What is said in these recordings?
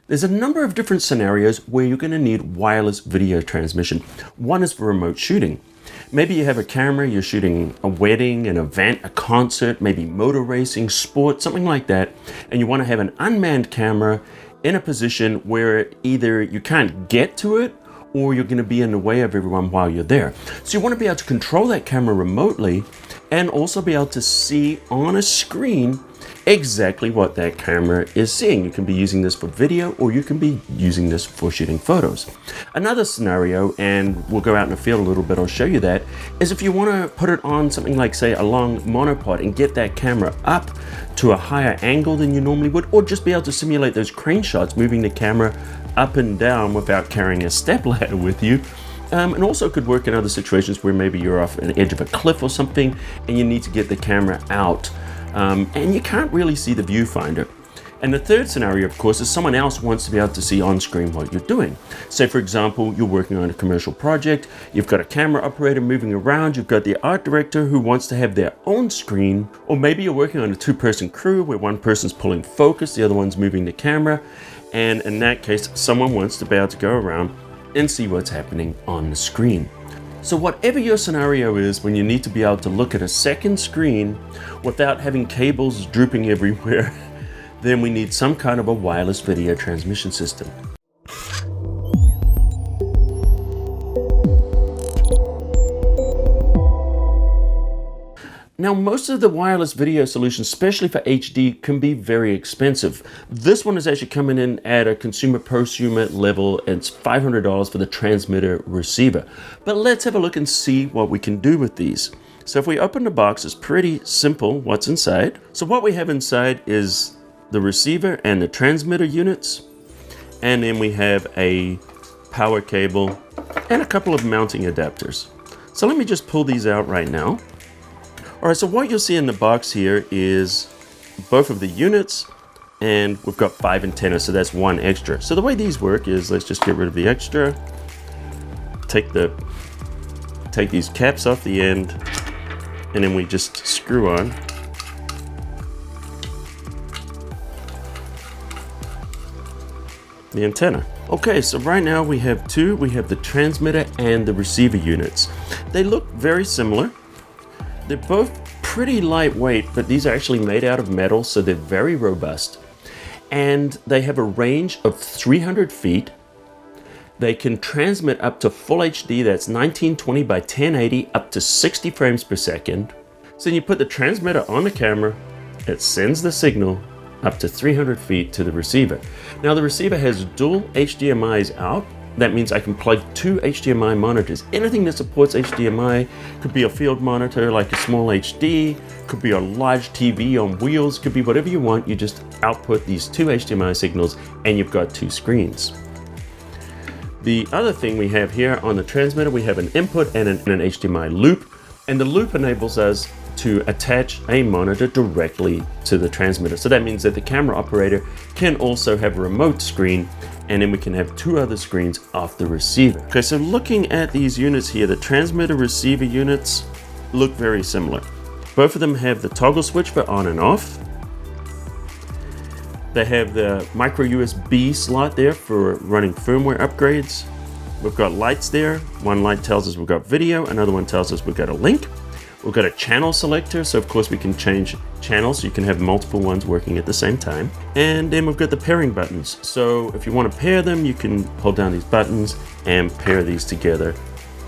There's a number of different scenarios where you're going to need wireless video transmission. One is for remote shooting. Maybe you have a camera, you're shooting a wedding, an event, a concert, maybe motor racing, sport, something like that, and you want to have an unmanned camera in a position where either you can't get to it or you're going to be in the way of everyone while you're there. So you want to be able to control that camera remotely and also be able to see on a screen exactly what that camera is seeing. You can be using this for video or you can be using this for shooting photos. Another scenario, and we'll go out in the field a little bit, I'll show you that, is if you want to put it on something like, say, a long monopod and get that camera up to a higher angle than you normally would, or just be able to simulate those crane shots, moving the camera up and down without carrying a stepladder with you. And also could work in other situations where maybe you're off an edge of a cliff or something and you need to get the camera out. And you can't really see the viewfinder. And the third scenario, of course, is someone else wants to be able to see on screen what you're doing. Say, for example, you're working on a commercial project, you've got a camera operator moving around, you've got the art director who wants to have their own screen, or maybe you're working on a two-person crew where one person's pulling focus, the other one's moving the camera, and in that case, someone wants to be able to go around and see what's happening on the screen. So whatever your scenario is, when you need to be able to look at a second screen without having cables drooping everywhere, then we need some kind of a wireless video transmission system. Now, most of the wireless video solutions, especially for HD, can be very expensive. This one is actually coming in at a consumer-prosumer level. It's $500 for the transmitter receiver. But let's have a look and see what we can do with these. So if we open the box, it's pretty simple what's inside. So what we have inside is the receiver and the transmitter units. And then we have a power cable and a couple of mounting adapters. So let me just pull these out right now. All right, so what you'll see in the box here is both of the units, and we've got 5 antennas, so that's one extra. So the way these work is, let's just get rid of the extra, take these caps off the end, and then we just screw on. The antenna. Okay, so right now we have two. We have the transmitter and the receiver units. They look very similar. They're both pretty lightweight, but these are actually made out of metal, so they're very robust. And they have a range of 300 feet. They can transmit up to full HD, that's 1920 by 1080, up to 60 frames per second. So you put the transmitter on the camera, it sends the signal up to 300 feet to the receiver. Now the receiver has dual HDMIs out. That means I can plug 2 HDMI monitors. Anything that supports HDMI, could be a field monitor like a small HD, could be a large TV on wheels, could be whatever you want. You just output these 2 HDMI signals and you've got 2 screens. The other thing we have here on the transmitter, we have an input and an HDMI loop, and the loop enables us to attach a monitor directly to the transmitter. So that means that the camera operator can also have a remote screen, and then we can have 2 other screens off the receiver. Okay, so looking at these units here, the transmitter receiver units look very similar. Both of them have the toggle switch for on and off. They have the micro USB slot there for running firmware upgrades. We've got lights there. One light tells us we've got video, another one tells us we've got a link. We've got a channel selector, so of course we can change channels, so you can have multiple ones working at the same time. And then we've got the pairing buttons. So if you want to pair them, you can hold down these buttons and pair these together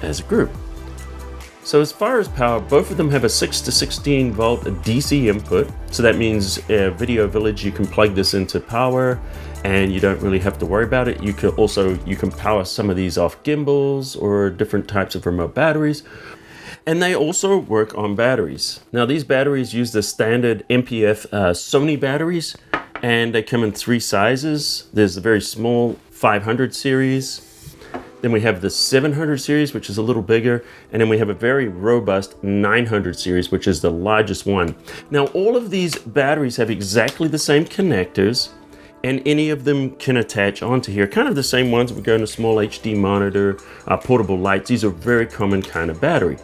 as a group. So as far as power, both of them have a 6 to 16 volt DC input. So that means Video Village, you can plug this into power and you don't really have to worry about it. You can power some of these off gimbals or different types of remote batteries. And they also work on batteries. Now these batteries use the standard MPF Sony batteries, and they come in 3 sizes. There's the very small 500 series. Then we have the 700 series, which is a little bigger. And then we have a very robust 900 series, which is the largest one. Now all of these batteries have exactly the same connectors, and any of them can attach onto here. Kind of the same ones. We go in a small HD monitor, portable lights. These are very common kind of battery.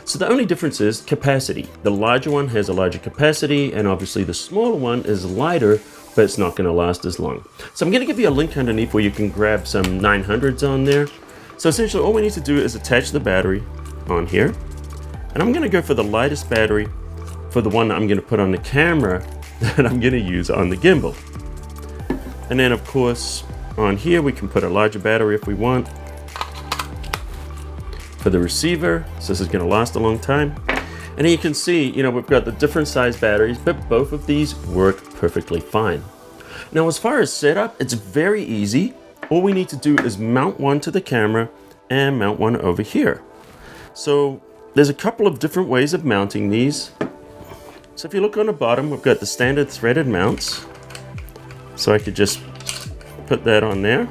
So the only difference is capacity. The larger one has a larger capacity, and obviously the smaller one is lighter but it's not going to last as long. So I'm going to give you a link underneath where you can grab some 900s on there. So essentially all we need to do is attach the battery on here. And I'm going to go for the lightest battery for the one that I'm going to put on the camera that I'm going to use on the gimbal. And then of course on here we can put a larger battery if we want. For the receiver, so this is going to last a long time. And here you can see, we've got the different size batteries, but both of these work perfectly fine. Now, as far as setup, it's very easy. All we need to do is mount one to the camera and mount one over here. So there's a couple of different ways of mounting these. So if you look on the bottom, we've got the standard threaded mounts. So I could just put that on there,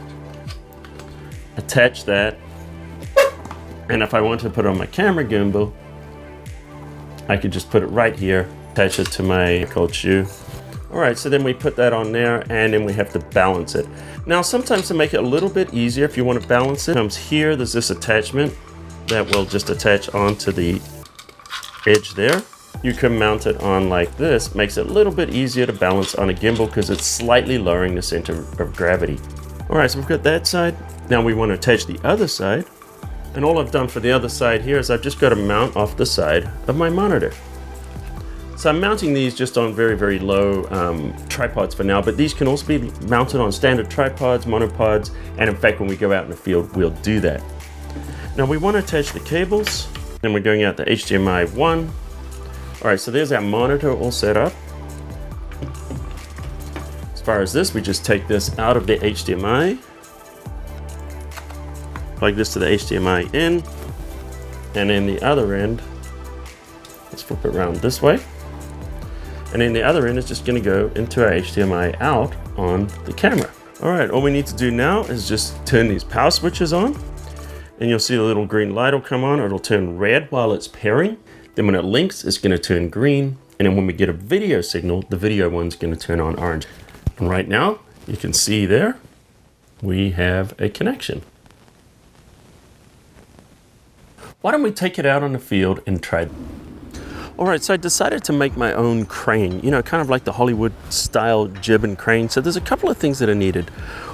attach that. And if I want to put on my camera gimbal, I could just put it right here, attach it to my cold shoe. All right, so then we put that on there and then we have to balance it. Now, sometimes to make it a little bit easier, if you want to balance it, comes here, there's this attachment that will just attach onto the edge there. You can mount it on like this, makes it a little bit easier to balance on a gimbal because it's slightly lowering the center of gravity. All right, so we've got that side. Now we want to attach the other side. And all I've done for the other side here is I've just got to mount off the side of my monitor. So I'm mounting these just on very, very low tripods for now, but these can also be mounted on standard tripods, monopods, and in fact, when we go out in the field, we'll do that. Now we want to attach the cables, and we're going out the HDMI 1. All right, so there's our monitor all set up. As far as this, we just take this out of the HDMI. Plug this to the HDMI in, and then the other end, let's flip it around this way. And then the other end is just going to go into our HDMI out on the camera. All right, all we need to do now is just turn these power switches on, and you'll see the little green light will come on. It'll turn red while it's pairing. Then when it links, it's going to turn green. And then when we get a video signal, the video one's going to turn on orange. And right now, you can see there, we have a connection. Why don't we take it out on the field and try? All right, so I decided to make my own crane, kind of like the Hollywood style Zhiyun Crane. So there's a couple of things that are needed.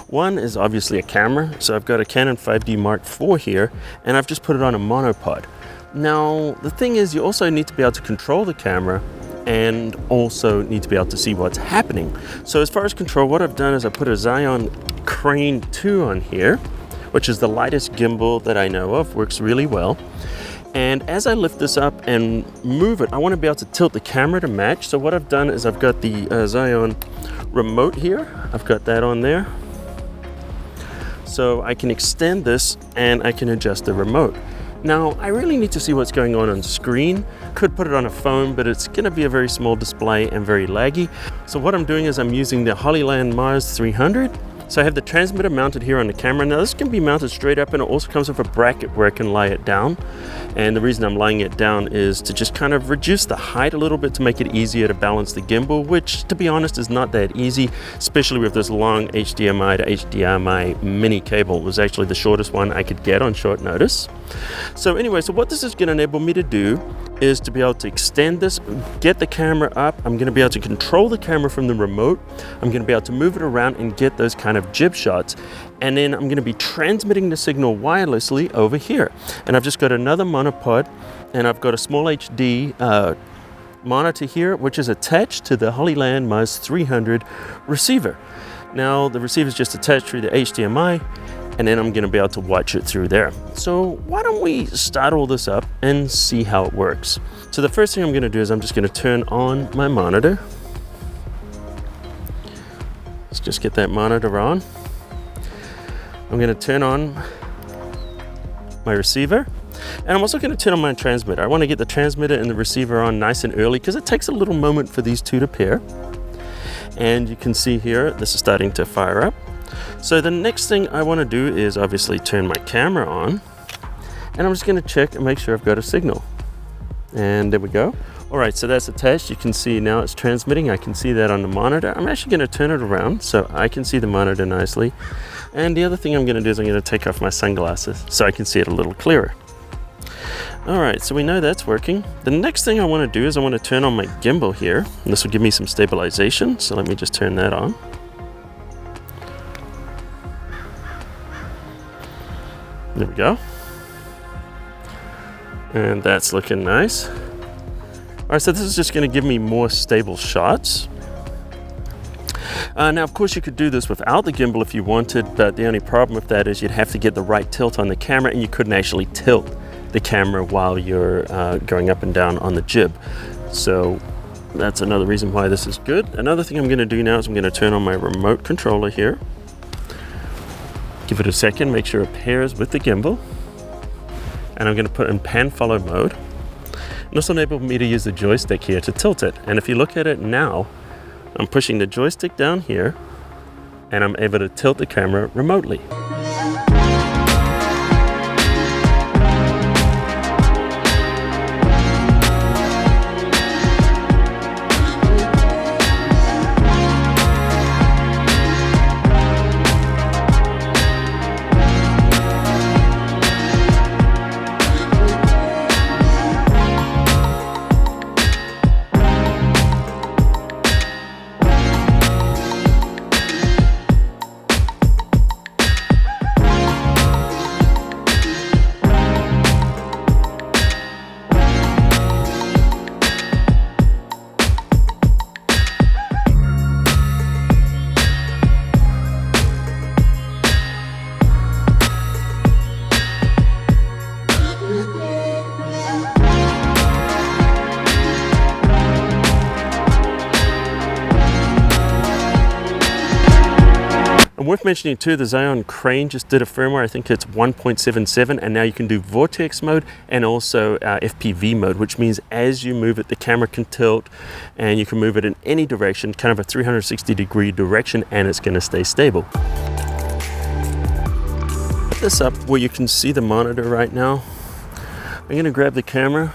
One is obviously a camera. So I've got a Canon 5D Mark IV here, and I've just put it on a monopod. Now, the thing is, you also need to be able to control the camera and also need to be able to see what's happening. So as far as control, what I've done is I put a Zhiyun Crane 2 on here, which is the lightest gimbal that I know of, works really well. And as I lift this up and move it, I want to be able to tilt the camera to match. So what I've done is I've got the Zhiyun remote here. I've got that on there. So I can extend this and I can adjust the remote. Now, I really need to see what's going on screen. Could put it on a phone, but it's going to be a very small display and very laggy. So what I'm doing is I'm using the Hollyland MARS 300. So I have the transmitter mounted here on the camera. Now this can be mounted straight up, and it also comes with a bracket where I can lie it down. And the reason I'm lying it down is to just kind of reduce the height a little bit to make it easier to balance the gimbal, which to be honest is not that easy, especially with this long HDMI to HDMI mini cable. It was actually the shortest one I could get on short notice. So anyway, so what this is going to enable me to do is to be able to extend this, get the camera up. I'm going to be able to control the camera from the remote. I'm going to be able to move it around and get those kind of JIB shots. And then I'm going to be transmitting the signal wirelessly over here. And I've just got another monopod, and I've got a small HD monitor here, which is attached to the Hollyland MARS 300 receiver. Now the receiver is just attached through the HDMI, and then I'm going to be able to watch it through there. So why don't we start all this up and see how it works. So the first thing I'm going to do is I'm just going to turn on my monitor. Let's just get that monitor on. I'm going to turn on my receiver, and I'm also going to turn on my transmitter. I want to get the transmitter and the receiver on nice and early because it takes a little moment for these two to pair. And you can see here, this is starting to fire up. So the next thing I want to do is obviously turn my camera on, and I'm just going to check and make sure I've got a signal. And there we go. All right, so that's attached. You can see now it's transmitting. I can see that on the monitor. I'm actually going to turn it around so I can see the monitor nicely. And the other thing I'm going to do is I'm going to take off my sunglasses so I can see it a little clearer. All right, so we know that's working. The next thing I want to do is I want to turn on my gimbal here, and this will give me some stabilization. So let me just turn that on. There we go. And that's looking nice. All right, so this is just going to give me more stable shots. Now, of course, you could do this without the gimbal if you wanted, but the only problem with that is you'd have to get the right tilt on the camera, and you couldn't actually tilt the camera while you're going up and down on the jib. So that's another reason why this is good. Another thing I'm going to do now is I'm going to turn on my remote controller here. Give it a second, make sure it pairs with the gimbal. And I'm going to put in pan follow mode. And this will enable me to use the joystick here to tilt it. And if you look at it now, I'm pushing the joystick down here and I'm able to tilt the camera remotely. And worth mentioning too, the Zhiyun Crane just did a firmware, I think it's 1.77, and now you can do vortex mode and also FPV mode, which means as you move it, the camera can tilt and you can move it in any direction, kind of a 360-degree direction, and it's going to stay stable. Put this up where you can see the monitor right now. I'm going to grab the camera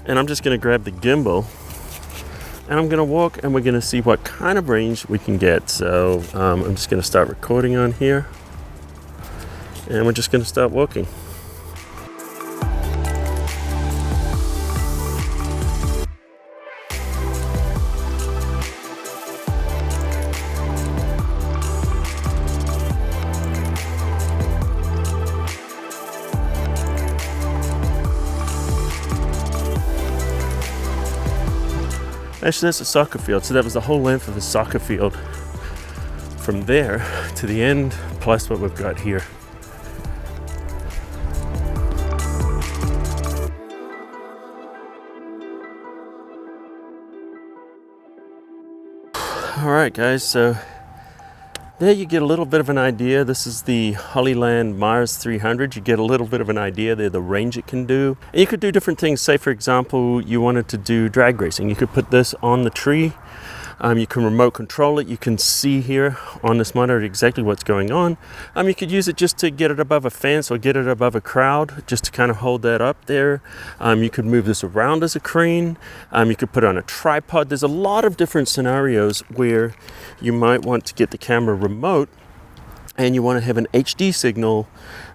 and I'm just going to grab the gimbal. And I'm going to walk and we're going to see what kind of range we can get. So I'm just going to start recording on here. And we're just going to start walking. Actually, that's a soccer field, so that was the whole length of the soccer field from there to the end, plus what we've got here. All right, guys, so there you get a little bit of an idea. This is the Hollyland MARS 300. You get a little bit of an idea there, the range it can do. And you could do different things. Say, for example, you wanted to do drag racing. You could put this on the tree. You can remote control it. You can see here on this monitor exactly what's going on. You could use it just to get it above a fence or get it above a crowd, just to kind of hold that up there. You could move this around as a crane. You could put it on a tripod. There's a lot of different scenarios where you might want to get the camera remote and you want to have an HD signal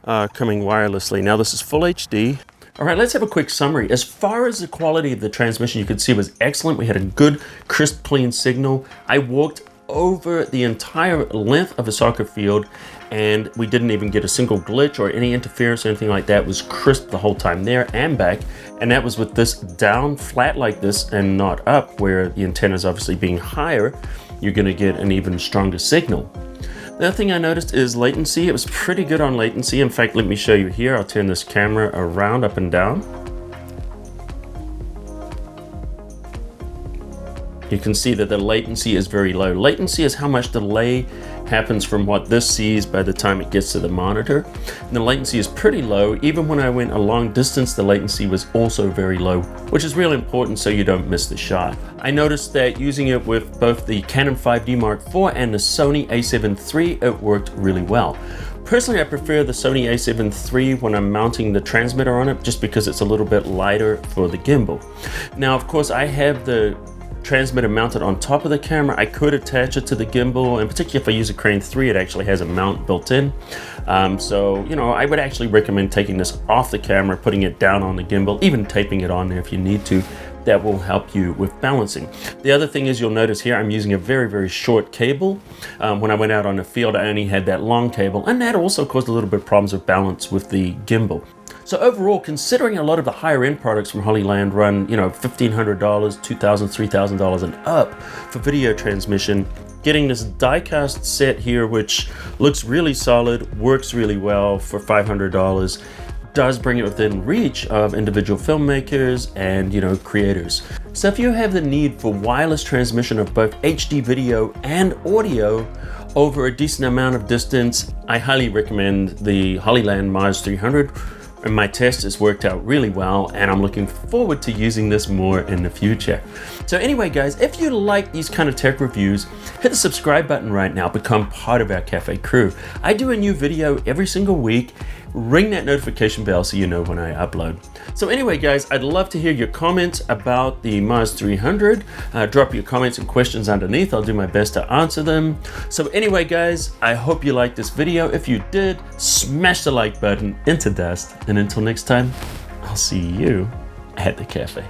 coming wirelessly. Now this is full HD. All right, let's have a quick summary. As far as the quality of the transmission, you could see it was excellent. We had a good, crisp, clean signal. I walked over the entire length of a soccer field and we didn't even get a single glitch or any interference or anything like that. It was crisp the whole time there and back. And that was with this down flat like this and not up, where the antenna is obviously being higher. You're gonna get an even stronger signal. The other thing I noticed is latency. It was pretty good on latency. In fact, let me show you here. I'll turn this camera around, up and down. You can see that the latency is very low. Latency is how much delay happens from what this sees by the time it gets to the monitor. And the latency is pretty low. Even when I went a long distance, the latency was also very low, which is really important so you don't miss the shot. I noticed that using it with both the Canon 5D Mark IV and the Sony a7 III, it worked really well. Personally, I prefer the Sony a7 III when I'm mounting the transmitter on it, just because it's a little bit lighter for the gimbal. Now, of course, I have the transmitter mounted on top of the camera. I could attach it to the gimbal, and particularly if I use a Crane 3, it actually has a mount built in. So, you know, I would actually recommend taking this off the camera, putting it down on the gimbal, even taping it on there if you need to. that will help you with balancing. The other thing is, you'll notice here I'm using a very, very short cable. When I went out on the field, I only had that long cable, and that also caused a little bit of problems with balance with the gimbal. So overall, considering a lot of the higher end products from Hollyland run, $1,500, $2,000, $3,000 and up for video transmission, getting this die-cast set here, which looks really solid, works really well for $500, does bring it within reach of individual filmmakers and creators. So if you have the need for wireless transmission of both HD video and audio over a decent amount of distance, I highly recommend the Hollyland MARS 300. And my test has worked out really well, and I'm looking forward to using this more in the future. So anyway, guys, if you like these kind of tech reviews, hit the subscribe button right now, become part of our cafe crew. I do a new video every single week. Ring that notification bell so you know when I upload. So anyway, guys, I'd love to hear your comments about the MARS 300. Drop your comments and questions underneath. I'll do my best to answer them. So anyway, guys, I hope you liked this video. If you did, smash the like button into dust. And until next time, I'll see you at the cafe.